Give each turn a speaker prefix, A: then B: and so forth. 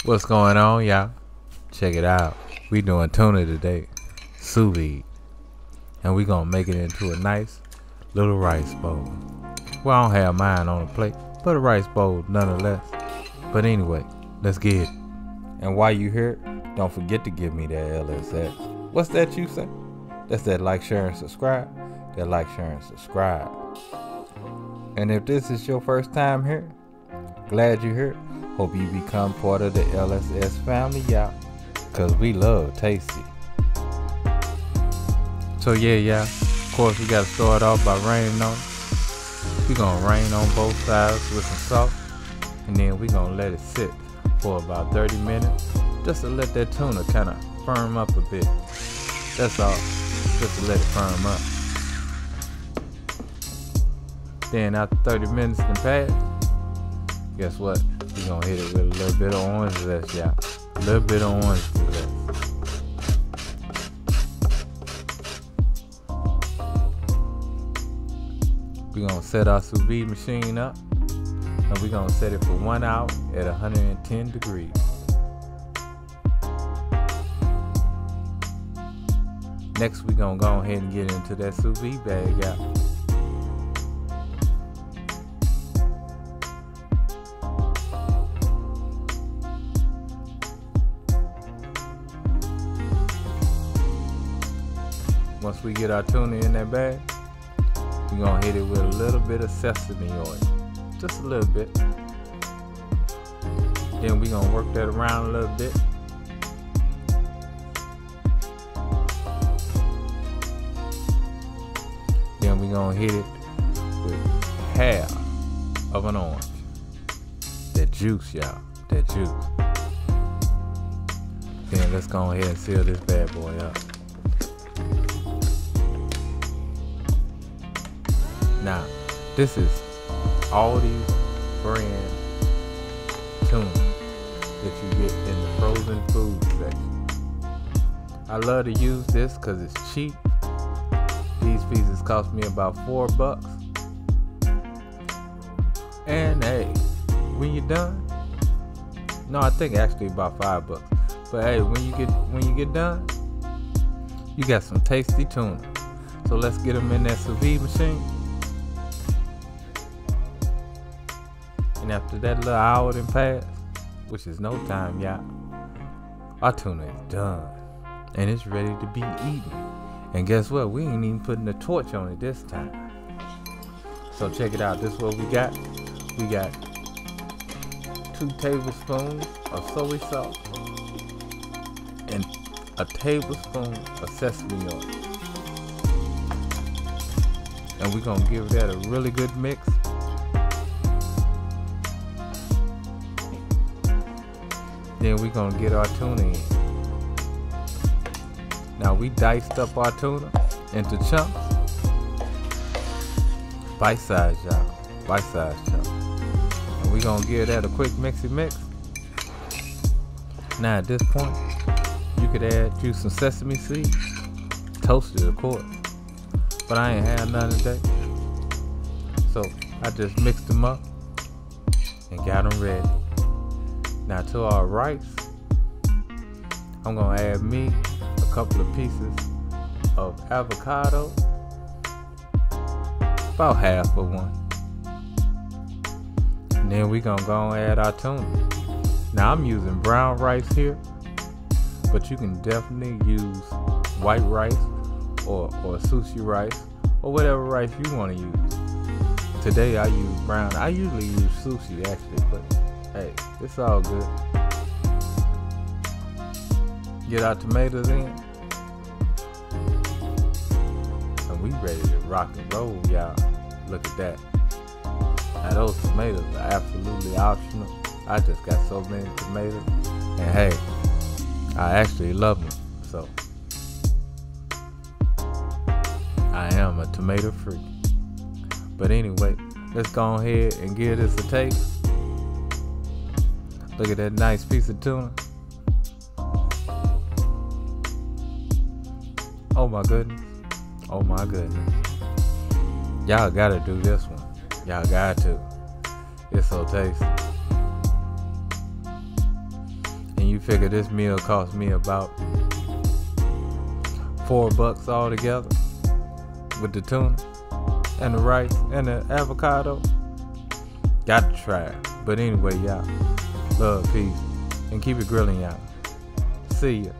A: What's going on, y'all? Check it out. We doing tuna today, sous vide, and we gonna make it into a nice little rice bowl. Well, I don't have mine on the plate, but a rice bowl nonetheless. But anyway, let's get it. And while you here, don't forget to give me that LSS. What's that you say? That's that like, share, and subscribe. That like, share, and subscribe. And if this is your first time here, glad you're here. Hope you become part of the LSS family, y'all, cause we love tasty. So yeah, y'all, of course we gotta start off by raining on it. We gonna rain on both sides with some salt, and then we gonna let it sit for about 30 minutes, just to let that tuna kind of firm up a bit. That's all, just to let it firm up. Then after 30 minutes done passed, guess what? We're gonna hit it with a little bit of orange zest, y'all. A little bit of orange zest. We're gonna set our sous vide machine up, and we're gonna set it for 1 hour at 110 degrees. Next, we're gonna go ahead and get into that sous vide bag, y'all. Once we get our tuna in that bag, we're gonna hit it with a little bit of sesame oil, just a little bit. Then we're gonna work that around a little bit. Then we're gonna hit it with half of an orange. That juice, y'all, that juice. Then let's go ahead and seal this bad boy up. Now, this is Aldi's brand tuna that you get in the frozen food section. I love to use this because it's cheap. These pieces cost me about $4. And hey, when you're done, no, I think actually about $5. But hey, when you get done, you got some tasty tuna. So let's get them in that sous vide machine. And after that little hour done passed, which is no time, y'all, our tuna is done. And it's ready to be eaten. And guess what? We ain't even putting a torch on it this time. So check it out. This is what we got. We got 2 tablespoons of soy sauce and a tablespoon of sesame oil. And we're gonna give that a really good mix. Then we're gonna get our tuna in. Now we diced up our tuna into chunks. Bite size, y'all. Bite size chunks. And we're gonna give that a quick mixy mix. Now at this point, you could add you some sesame seeds. Toasted, of course. But I ain't had none today. So I just mixed them up and got them ready. Now to our rice, I'm gonna add me a couple of pieces of avocado, about half of one. And then we gonna go and add our tuna. Now I'm using brown rice here, but you can definitely use white rice or sushi rice or whatever rice you wanna use. Today I use brown. I usually use sushi actually, but hey, it's all good. Get our tomatoes in. And we ready to rock and roll, y'all. Look at that. Now those tomatoes are absolutely optional. I just got so many tomatoes. And hey, I actually love them. So, I am a tomato freak. But anyway, let's go ahead and give this a taste. Look at that nice piece of tuna. Oh my goodness. Oh my goodness. Y'all gotta do this one. Y'all got to. It's so tasty. you figure this meal cost me about $4 altogether with the tuna and the rice and the avocado. Got to try it. But anyway, y'all, love, peace, and keep it grilling, y'all. See ya.